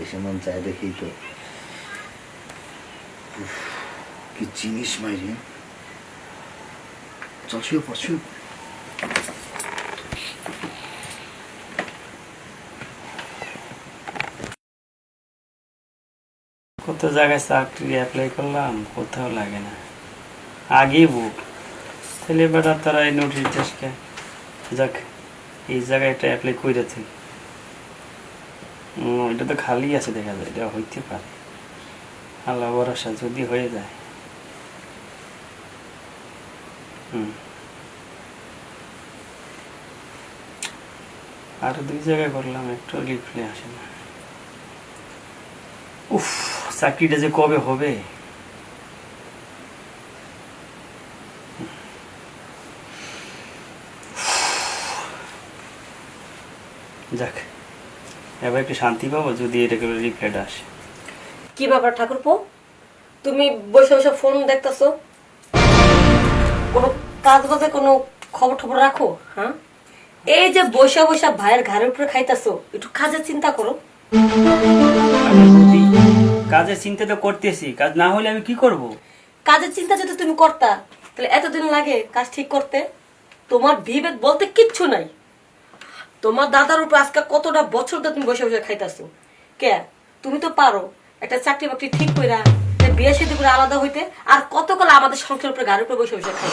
এসে মন চায় দেখি তো কি জিনিস মাইরে। চল শুয়ে পড়, শুয়ে পড়। কত জায়গায় চাকরি অ্যাপ্লাই করলাম, কোথাও লাগে না। আগেই বুক ছেলে বেটা তারা এই নোটিশ দেশকে যাক এই জায়গায় একটা অ্যাপ্লাই করেছে। এটা তো খালি আছে, দেখা যায় এটা হইতে পারে। আল্লাহ ভরসা যদি হয়ে যায়। আরো 2 জায়গায় করলাম, একটু রিপ্লাই আসে না। উফ, চাকরিটা যে কবে হবে। যাক এবার একটু শান্তি পাবো যদি এটা করে রিপ্লাইটা আসে। কি ব্যাপার ঠাকুরপো, তুমি বসে বসে ফোন দেখতেছো? কোনো কাজ বাজে কোনো খবর টবর রাখো? হ্যাঁ, এই যে বসে বসে ভাইয়ের ঘাড়ের উপরে খাইতেছো, একটু কাজের চিন্তা করো। কাজের চিন্তা তো করতেছি, কাজ না হলে আমি কি করব? কাজের চিন্তা যদি তুমি করতা তাহলে এতদিন লাগে কাজ ঠিক করতে? তোমার বিবেক বলতে কিচ্ছু নাই। তোমার দাদার উপর আজকে কতটা বছর ধরে তুমি বসে বসে খাইতেছো। কে তুমি তো পারো একটা চাকরি বাকরি ঠিক কইরা বিয়ে শাদী করে আলাদা হইতে, আর কতকাল আমাদের সংসার উপরে গাড়ির উপরে বসে বসে খাই।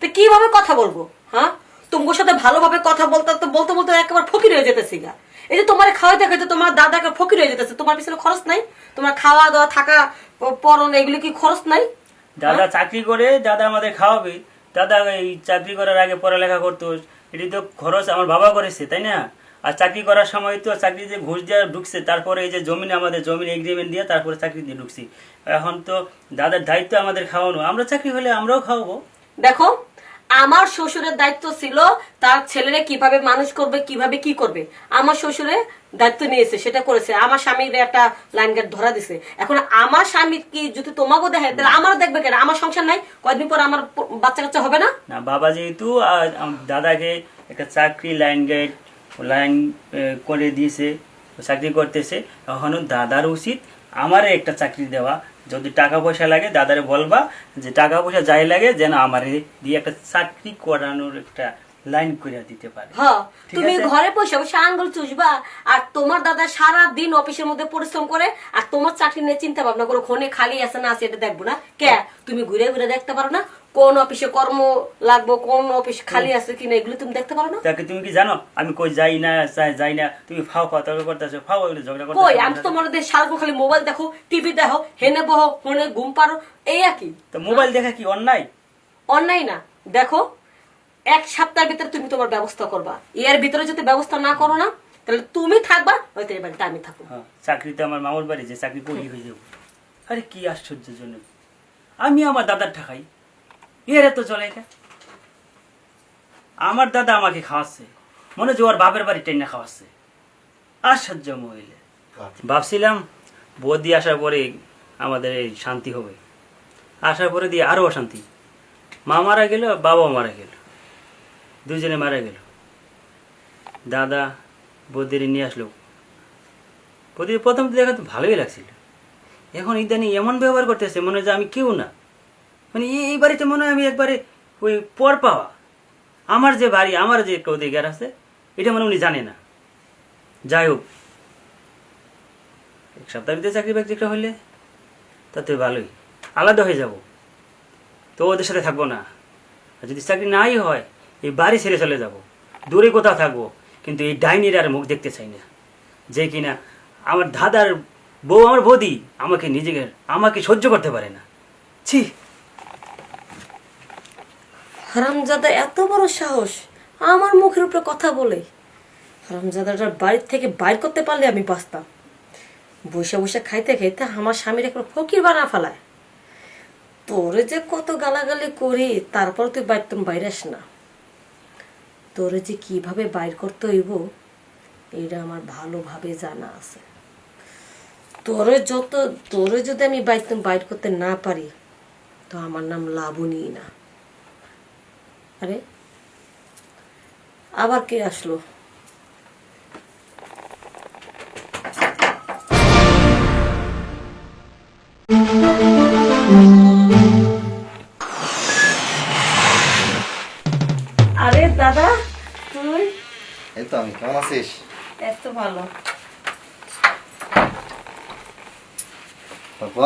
তো কিভাবে কথা বলবো? হ্যাঁ, তোমার সাথে ভালোভাবে কথা বলতে বলতে বলতে একেবারে ফকির হয়ে যেতেছি গা। এই যে তোমার খাওয়াইতে খাইতে তোমার দাদাকে ফকির হয়ে যেতেছে। তোমার পিছনে খরচ নাই? তোমার খাওয়া দাওয়া থাকা পরন এগুলো কি খরচ নাই? দাদা চাকরি করে দাদা আমাদের খাওয়াবে। দাদা এই চাকরি করার আগে পড়ালেখা করতো, এটি তো খরচ আমার বাবা করেছে, তাই না? আর চাকরি করার সময় তো চাকরি যে ঘুষ দেওয়া ঢুকছে, তারপরে এই যে জমিনে আমাদের জমিন এগ্রিমেন্ট দিয়ে তারপরে চাকরি দিয়ে ঢুকছি। এখন তো দাদার দায়িত্ব আমাদের খাওয়ানো, আমরা চাকরি হলে আমরাও খাওয়াবো। দেখো, আমার শ্বশুরের দায়িত্ব ছিল তার ছেলেরা কিভাবে মানুষ করবে, কিভাবে কি করবে। আমার শ্বশুরে দায়িত্ব নিয়েছে, সেটা করেছে। আমার স্বামীর একটা লাইন গেট ধরা দিছে। এখন আমার স্বামী কি যদি তোমাকেও দেখে তাহলে আমার দেখবে কেন? আমার সংসার নাই, কয়েকদিন পর আমার বাচ্চা কাচ্চা হবে না? না বাবা যেহেতু দাদাকে একটা চাকরি লাইন করে দিয়েছে, চাকরি করতেছে, এখনও দাদার উচিত আমারে একটা চাকরি দেওয়া। যদি টাকা পয়সা লাগে দাদারে বলবা যে টাকা পয়সা যাই লাগে যেন আমার দিয়ে একটা চাকরি করানোর একটা লাইন করে দিতে পারে। হ্যাঁ, তুমি ঘরে বসে বসে আঙ্গুল চুষবা আর তোমার দাদা সারা দিন অফিসের মধ্যে পরিশ্রম করে, আর তোমার চাকরি নিয়ে চিন্তা ভাবনা করো ঘনে খালি আছে না আছে এটা দেখবো না? কে তুমি ঘুরে ঘুরে দেখতে পারো না কোন অফিসে কর্ম লাগবো, কোন অফিস খালি আছে কিনা, এগুলো তুমি দেখতে পারো না? তাকে তুমি কি জানো আমি কই যাই না তুমি ফাও তর্ক করতেছো, ফাও ঝগড়া করতেছো। কই আমি তো তোমার সারাক্ষণ খালি মোবাইল দেখো, টিভি দেখো, হেনে বহো, ফোনে ঘুম পারো, এই একই। তো মোবাইল দেখা কি অন্যায়? অন্যায় না। দেখো, 1 সপ্তাহের ভিতরে তুমি তোমার ব্যবস্থা করবা। এর ভিতরে যদি ব্যবস্থা না করো না তাহলে তুমি থাকবা, হয়তো এই বাড়িতে আমি থাকবো। চাকরিতে আমার মামার বাড়ি যে চাকরি করি হয়ে যাবো। আরে কি আশ্চর্যজনক, আমি আমার দাদার ঠাকাই, এর এত চলে এটা। আমার দাদা আমাকে খাওয়াচ্ছে, মনে হচ্ছে ওর বাপের বাড়ি টেনে খাওয়াচ্ছে। আশ্চর্য মহিলা। ভাবছিলাম বৌদি আসার পরে আমাদের এই শান্তি হবে, আসার পরে দিয়ে আরো অশান্তি। মা মারা গেল, বাবা মারা গেল, দুজনে মারা গেল। দাদা বৌদির নিয়ে আসলো। বৌদি প্রথম দেখা তো ভালোই লাগছিল, এখন ইদানি এমন ব্যবহার করতেছে মনে হয় যে আমি কেউ না। মানে এই বাড়িতে মনে হয় আমি একবারে ওই পর পাওয়া। আমার যে বাড়ি, আমার যে একটা অধিকার আছে এটা মানে উনি জানে না। যাই হোক, 1 সপ্তাহের ভিতরে চাকরি বাকরিটা হইলে তাতে ভালোই, আলাদা হয়ে যাব, তো ওদের সাথে থাকবো না। আর যদি চাকরি নাই হয় এই বাড়ি ছেড়ে চলে যাব, দূরে কোথাও থাকবো, কিন্তু এই ডাইনির আর মুখ দেখতে চাই না, যে কিনা আমার দাদার বউ, আমার বৌদি আমাকে সহ্য করতে পারে না। ছি, হারামজাদা এত বড় সাহস আমার মুখের উপরে কথা বলে। হারামজাদাটার বাড়ির থেকে বাইর করতে পারলে আমি বাঁচতাম। বসে বসে খাইতে খাইতে আমার স্বামীর একটা ফকির বানা ফেলায়। তোরে যে কত গালাগালি করি, তারপর তুই বাইরে আস না। তোরে যে কিভাবে বাইর করতে হইব এটা আমার ভালোভাবে জানা আছে। তোরে যদি আমি বাইর করতে না পারি তো আমার নাম লাবণী না। আরে আবার কে আসলো? কেমন আছিস? এত ভালো। তারপর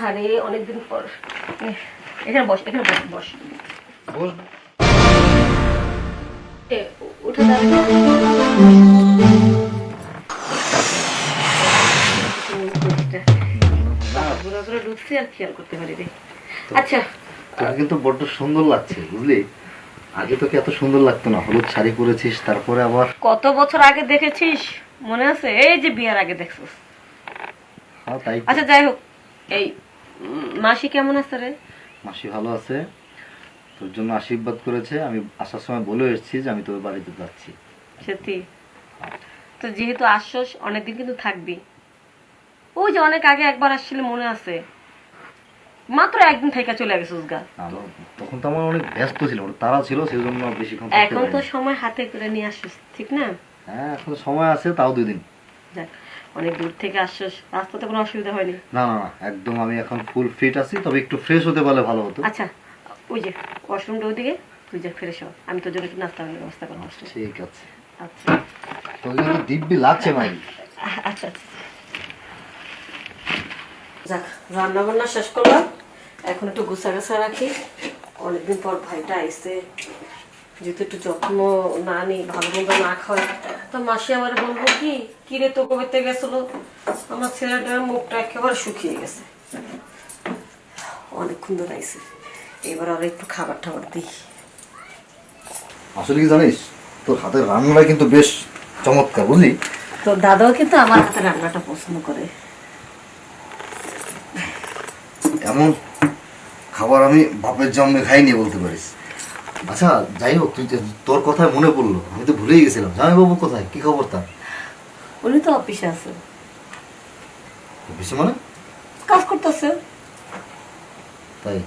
আরে অনেকদিন পর এখানে বস, এখানে বস বস। বল। উঠে দাঁড়ানো ঢুকছি আর খেয়াল করতে পারি রে। আচ্ছা তোকে কিন্তু বড্ড সুন্দর লাগছে বুঝলি, আগে তোকে এত সুন্দর লাগতো না। হলুদ শাড়ি পরেছিস, তারপরে আবার কত বছর আগে দেখেছিস মনে আছে? এই যে বিয়ার আগে দেখছিস। হ্যাঁ তাই। আচ্ছা যাই হোক, এই মাসি কেমন আছে রে? মাসি ভালো আছে, তোর জন্য আশীর্বাদ করেছে। আমি আসার সময় বলে এসেছি যে আমি তোর বাড়িতে যাচ্ছি। সত্যি? তো যেহেতু আসছস অনেকদিন কিন্তু থাকবি। ওই যে অনেক আগে একবার আসছিল মনে আছে, মাত্র একদিন থেকে চলে গেছিস গা। তখন তো আমার অনেক ব্যস্ত ছিল, তারা ছিল, সেই জন্য বেশিক্ষণ থাকতে এখন তো পারিনি। সময় হাতে করে নিয়ে আসছিস, ঠিক না? হ্যাঁ এখন সময় আছে, তাও 2 দিন। যাক, অনেক দূর থেকে আসছস, রাস্তাতে কোনো অসুবিধা হয়নি? না না না, একদম আমি এখন ফুল ফিট আছি, তবে একটু ফ্রেশ হতে পারলে ভালো হতো। আচ্ছা ওই যে ওয়াশরুমটা ওইদিকে, তুই যা ফ্রেশ হ, আমি তোর জন্য একটু নাস্তা করার ব্যবস্থা করবো। ঠিক আছে। আচ্ছা তোকে কিন্তু দিব্যি লাগছে মাই। আচ্ছা আচ্ছা। যাক, রান্না বান্না শেষ করলাম, এখন একটু গুছা গাছা রাখি। অনেকদিন পর ভাইটা আইসে, যেহেতু একটু যত্ন না নিই, ভালো মন্দ না খাওয়াই, তো মাসি আমার বলবো কি কিরে তো কবিতে গেছিল, আমার ছেলেটার মুখটা একেবারে শুকিয়ে গেছে। অনেকক্ষণ ধরে আইসে, এবার আর একটু খাবার টাবার দিই। আসলে কি জানিস, তোর হাতের রান্নাটা কিন্তু বেশ চমৎকার বুঝলি। তো দাদাও কিন্তু আমার হাতে রান্নাটা পছন্দ করে। এমন খাবার আমি বাপের জন্মে খাইনি বলতে পারিস। আচ্ছা যাই হোক, তোর কথায় মনে পড়লো, আমি তো ভুলেই গেছিলাম। জামাই বাবু কোথায়, কি খবর তার? উনি তো অফিসে আছে, অফিসে মানে? কাজ করতেছে। তাই?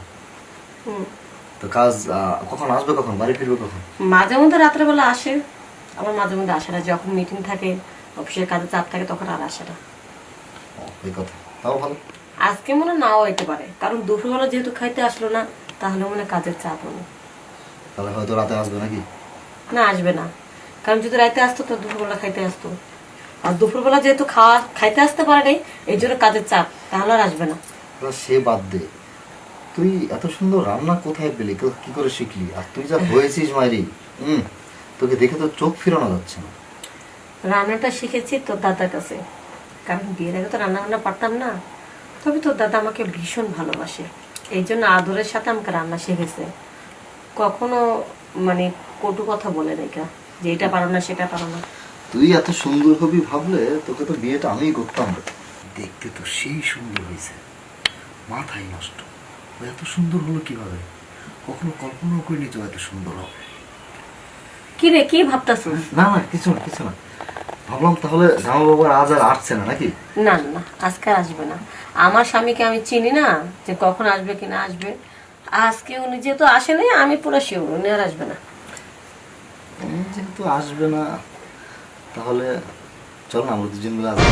তো কাজ কখন আসবে, কখন বাড়ি ফিরবে কখন? মাঝে মধ্যে রাত্রেবেলা আসে, আবার মাঝে মধ্যে আসে না। যখন মিটিং থাকে, অফিসের কাজে চাপ থাকে, তখন আর আসে না। এই কথা, তাও ভালো। আজকে মনে নাও হইতে পারে, কারণ দুপুরবেলা যেহেতু খাইতে আসলো না, তাহলে মনে কাজের চাপ হলো। তাহলে হয়তো রাতে আসবে নাকি? না, আসবে না, কারণ যদি রাতে আসতো তো দুপুরবেলা খাইতে আসতো। আর দুপুরবেলা যেহেতু খাইতে আসতে পারে নাই, এই জন্য কাজের চাপ, তাহলে আর আসবে না। সে বাদ দে, তুই এত সুন্দর রান্না কোথায় পেলি, কি করে শিখলি? আর তুই যা হয়েছিস মাইরি, তোকে দেখে তো চোখ ফিরানো যাচ্ছে না। রান্নাটা শিখেছি তোর দাদার কাছে, কারণ বিয়ের আগে তো রান্না বান্না পারতাম না। তবে তোর দাদা আমাকে ভীষণ ভালোবাসে, এই জন্য আদরের সাথে আমাকে রান্না শিখেছে। কখনো মানে কটু কথা বলে রেখা যে এটা পারো না সেটা পারো না। তুই এত সুন্দর হবি ভাবলে তোকে তো বিয়েটা আমিই করতাম। দেখতে তো সেই সুন্দর হয়েছে, মাথায় নষ্ট। ও এত সুন্দর হলো কিভাবে, কখনো কল্পনাও করিনি তো এত সুন্দর হবে। কি রে, কি ভাবতাছ? না না, কিছু না কিছু না, ভাবলাম তাহলে জামা বাবার আজ আর আসছে না নাকি? না না, আজকে আসবে না। আমার স্বামীকে আমি চিনি না যে কখন আসবে কিনা আসবে। আজকে উনি যেহেতু আসেনি, আমি পুরো শিওর উনি আর আসবে না। যেহেতু আসবে না, তাহলে চল না আমরা দুজন মিলে আসবো।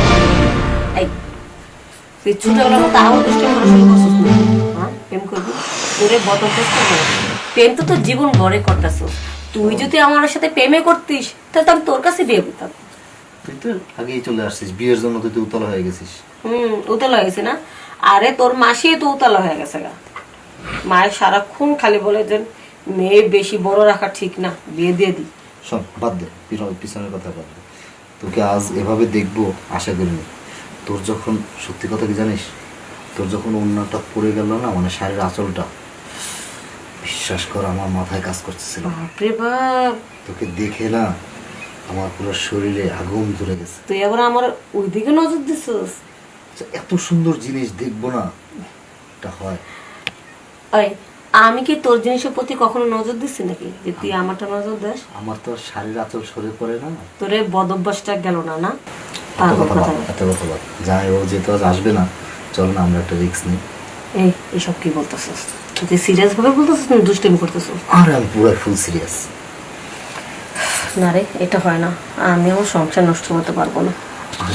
এই তুই ছোটবেলার মতো আরো দুষ্টামি করা শুরু করছিস না? হ্যাঁ, প্রেম করবি? তোরে বদভ্যস্ত করবো। প্রেম তো তোর জীবন ভরে করতেছিস। তুই যদি আমার সাথে প্রেমে করতিস, তাহলে তো আমি তোর কাছে বিয়ে করতাম। তুই তো আগেই চলে আসছিস, বিয়ের জন্য তুই তো উতলা হয়ে গেছিস। উতলা হয়েছে না? আরে তোর মাসি তো উতলা হয়ে গেছে গা। মায়ের সারাক্ষণ খালি বলে যে মেয়ে বেশি বড় রাখা ঠিক না, বিয়ে দিয়ে দি। শোন, বাদ দে পিছনের কথা, বাদ দে। তোকে আজ এভাবে দেখবো আশা করিনি। তোর যখন, সত্যি কথা কি জানিস, তোর যখন অন্যটা পড়ে গেল না, মানে শাড়ির আঁচলটা, বিশ্বাস কর আমার মাথায় কাজ করতেছিল। বাপরে বাপ, তোকে দেখে না আমার পুরো শরীরে আগুন ধরে গেছে। তুই আবার আমার ওইদিকে নজর দিছিস? এত সুন্দর জিনিস দেখবো না, এটা হয়? ওই আমি কি তোর জিনিসের প্রতি কখনো নজর দিচ্ছি নাকি যে তুই আমারটা নজর দেস? আমার তো শাড়ির আঁচল সরে পড়ে না। তোর এই বদভ্যাসটা গেল না? না এত কথা বল, যাই ও যেহেতু আজ আসবে না, চল না আমরা একটা রিস্ক নিই। এইসব কি বলতেছিস? তুই সিরিয়াস ভাবে বলতেছিস না দুষ্টামি করতেছিস? আর আমি পুরো ফুল সিরিয়াস। না রে, এটা হয় না। আমি আমার সংসার নষ্ট করতে পারবো না।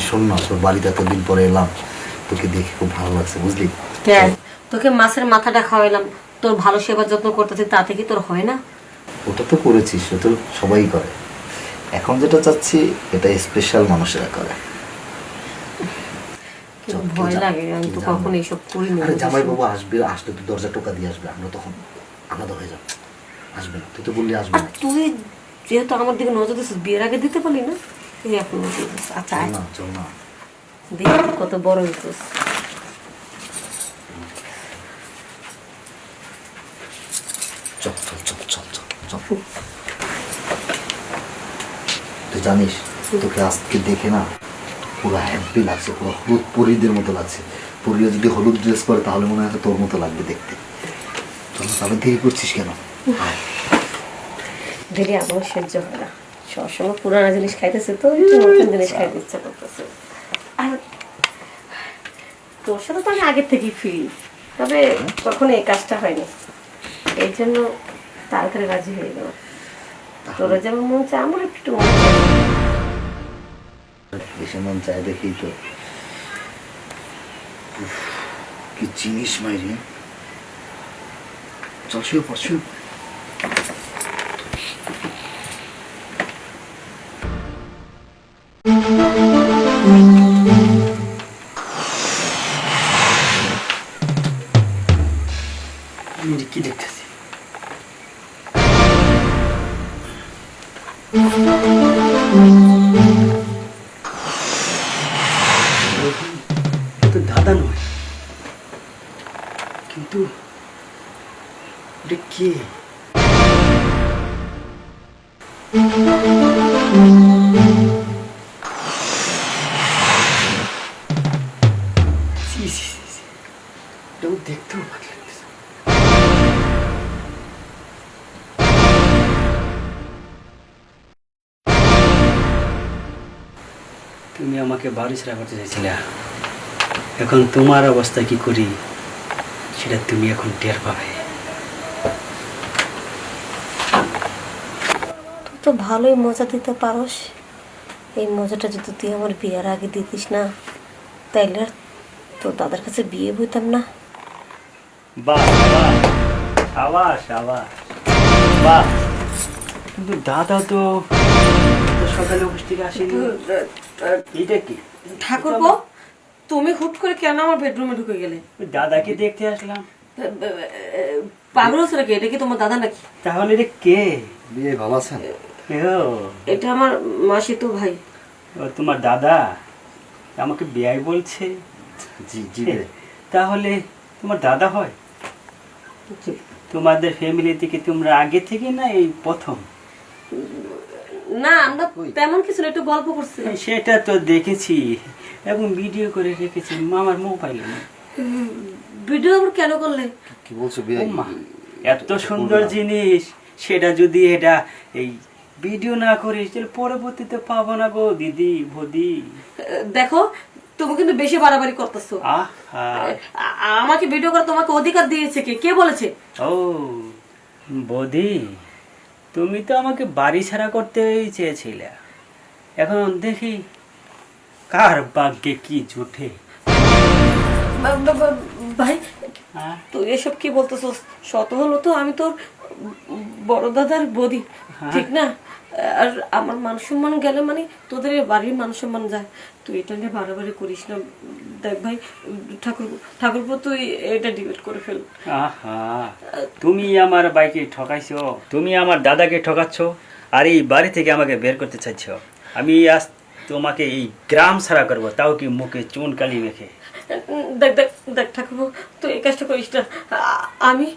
শোন না, তোর বাড়িতে এতদিন পরে এলাম, তোকে দেখে খুব ভালো লাগছে বুঝলি। তোকে মাছের মাথাটা খাওয়াইলাম, তোর ভালো সেবা যত্ন করতেছি, তাতে কি তোর হয় না? ওটা তো করেছিস, ওটা তো সবাই করে। এখন যেটা চাচ্ছি এটা স্পেশাল মানুষেরা করে। কিন্তু চল, ভয় কি লাগে, আমি তো জানবো? কখনো এইসব করিনি। আরে জামাই বাবু আসবে, আসলে তুই দরজা টোকা দিয়ে আসবে, আমরা তখন আলাদা হয়ে যাবো। আসবে না, তুই তো বললি আসবে আর না। তুই যেহেতু আমার দিকে নজর দিচ্ছিস, বিয়ের আগে দিতে পারলি না, তুই এখন নজর দিচ্ছিস। আচ্ছা চল আয়, না, চল না। দেখি তুই কত বড় হইছিস। চল চল চল চল চল চল। তুই জানিস তোকে আজকে দেখে না পুরো হ্যাপি লাগছে, পুরো হলুদ পরীদের মতো লাগছে। পরীরা যদি হলুদ ড্রেস পরে তাহলে মনে হয় তোর মতো লাগবে দেখতে। চল না, তাহলে দেরি করছিস কেন? আয়। দেরি আমার সহ্য হয় না, সবসময় পুরানো জিনিস খাইতেছে তো একটু নতুন জিনিস খাইতে ইচ্ছা করতেছে। আর তোর সাথে তো আমি আগের থেকেই ফ্রি, তবে কখনো এই কাজটা হয়নি, এই জন্য তাড়াতাড়ি রাজি হয়ে গেল। তোরা যেমন মন চায় আমার একটু মন চায়। এসে মন চায় দেখেই তো। উফ, কি জিনিস মাইরে। চল শুয়ে পড়, শুয়ে পড়। আমি যে কি দেখতেছি, তো দাদা নয়, কিন্তু এটা কে? ছি, ছি, ছি, ছি। এটাও দেখতেও ভালো লাগতেছে। তুমি আমাকে বাড়ি ছাড়া করতে চাইছিলে, এখন তোমার অবস্থা কি করি সেটা তুমি এখন টের পাবে। তুই তো ভালোই মজা দিতে পারস, এই মজাটা যদি তুই আমার বিয়ের আগে দিতিস না, তাইলে আর তোর দাদার কাছে বিয়ে হইতাম না। বাহ বাহ, সাবাস সাবাস, বাহ। কিন্তু দাদা তো সকালে অফিস থেকে আসেনি, এটা কি? ঠাকুরপো, তুমি হুট করে কেন আমার বেডরুমে ঢুকে গেলে? ওই দাদাকে দেখতে আসলাম। পাগল হচ্ছে নাকি? এটা কি তোমার দাদা নাকি? তাহলে এটা কে? বিয়ে ভালো আছেন? ও, এটা আমার মাসিতো ভাই। ও তোমার দাদা আমাকে বিয়াই বলছে। জি জি রে। তাহলে তোমার দাদা হয়? তোমাদের ফ্যামিলি থেকে তোমরা আগে থেকে না এই প্রথম? না, আমরা তেমন কিছু না, একটু গল্প করছি। সেটা তো দেখেছি এবং ভিডিও করে রেখেছি মামার মোবাইলে। ভিডিও আবার কেন করলে? কি বলছো বিয়ে? ও মা, এত সুন্দর জিনিস, সেটা যদি এটা এই ভিডিও না করিস তাহলে পরবর্তীতে পাবো না গো দিদি বৌদি। দেখো, তুমি কিন্তু বেশি বাড়াবাড়ি করতেছো। আহা, আমাকে ভিডিও করা তোমাকে অধিকার দিয়েছে কে? কে বলেছে? ও বৌদি, তুমি তো আমাকে বাড়ি ছাড়া করতেই চেয়েছিলে, এখন দেখি কার ভাগ্যে কি জুটে। ভাই, হ্যাঁ? তুই এসব কি বলতেছস? শত হলো তো আমি তোর বড় দাদার বৌদি, ঠিক না? আর আমার মান সম্মান গেলে মানে তোদের এই বাড়ির মান সম্মান যায়। তুই এটা নিয়ে বাড়াবাড়ি করিস না। দেখ ভাই, ঠাকুরপো তুই এটা ডিবেট করে ফেল। আহা, তুমি আমার বাইকে ঠকাইছো, তুমি আমার দাদাকে ঠকাচ্ছ, আর এই বাড়ি থেকে আমাকে বের করতে চাইছ। আমি আজ তোমাকে এই গ্রাম ছাড়া করবো, তাও কি মুখে চুন কালি মেখে। দেখ দেখ দেখ ঠাকুরপো, তুই এই কাজটা করিস না। আমি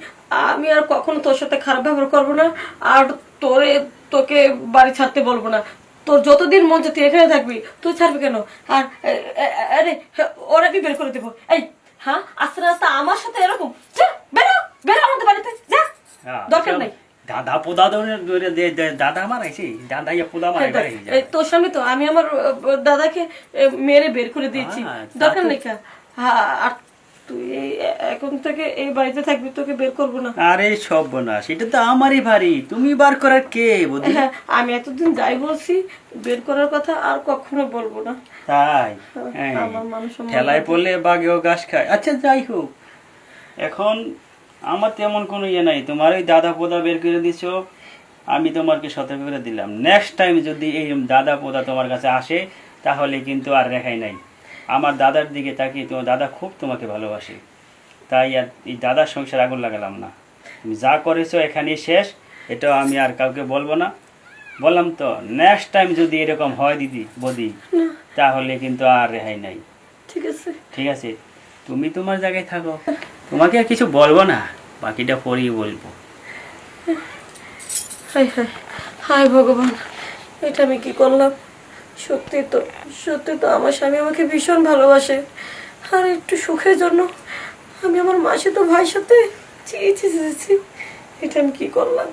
আমি আর কখনো তোর সাথে খারাপ ব্যবহার করবো না, আর তোকে বাড়ি ছাড়তে বলবো না। তোর যতদিন মন চায় তুই এখানে থাকবি, তুই ছাড়বি কেন? আর আরে ওরা কি বের করে দেবো? এই হ্যাঁ, আস্তে আস্তে আমার সাথে এরকম? যা, বেরো বেরো আমাদের বাড়িতে, যা, দরকার নাই। দাদা পোদা ধরে দাদা মারাইছি, দাদা ইয়া পোদা মারাই। তোর সামনে তো আমি আমার দাদাকে মেরে বের করে দিয়েছি, দরকার নেই কা। আর তুই এখন থেকে এই বাড়িতে থাকবি, তোকে বের করবো না। আরে সর্বনাশ, এটা তো আমারই বাড়ি, তুমি বার করার কে বুঝি? হ্যাঁ, আমি এতদিন যাই বলছি বের করার কথা আর কখনো বলবো না। তাই আমার মান সম্মান ঠেলায় পড়লে বাঘেও ঘাস খায়। আচ্ছা যাই হোক, এখন আমার তেমন কোনো ইয়ে নাই, তোমার ওই দাদা পোদা বের করে দিছো, আমি তোমাকে সতর্ক করে দিলাম, নেক্সট টাইম যদি এই দাদা পোদা তোমার কাছে আসে তাহলে কিন্তু আর রেখাই নাই। আমার দাদার দিকে তাকিয়ে তোমার দাদা খুব তোমাকে ভালোবাসে, তাই আর এই দাদার সংসার আগুন লাগালাম না। তুমি যা করেছো এখানেই শেষ, এটাও আমি আর কাউকে বলবো না। বললাম তো, নেক্সট টাইম যদি এরকম হয় দিদি বদি, তাহলে কিন্তু আর রেহাই নাই। ঠিক আছে, ঠিক আছে, তুমি তোমার জায়গায় থাকো, তোমাকে আর কিছু বলবো না, বাকিটা পরেই বলবো। হায় হায় হায় ভগবান, এটা আমি কি করলাম? সত্যি তো আমার স্বামী আমাকে ভীষণ ভালোবাসে, আর একটু সুখের জন্য আমি আমার মাসি তো ভাইয়ের সাথে ছি ছি ছি ছি, এটা আমি কি করলাম?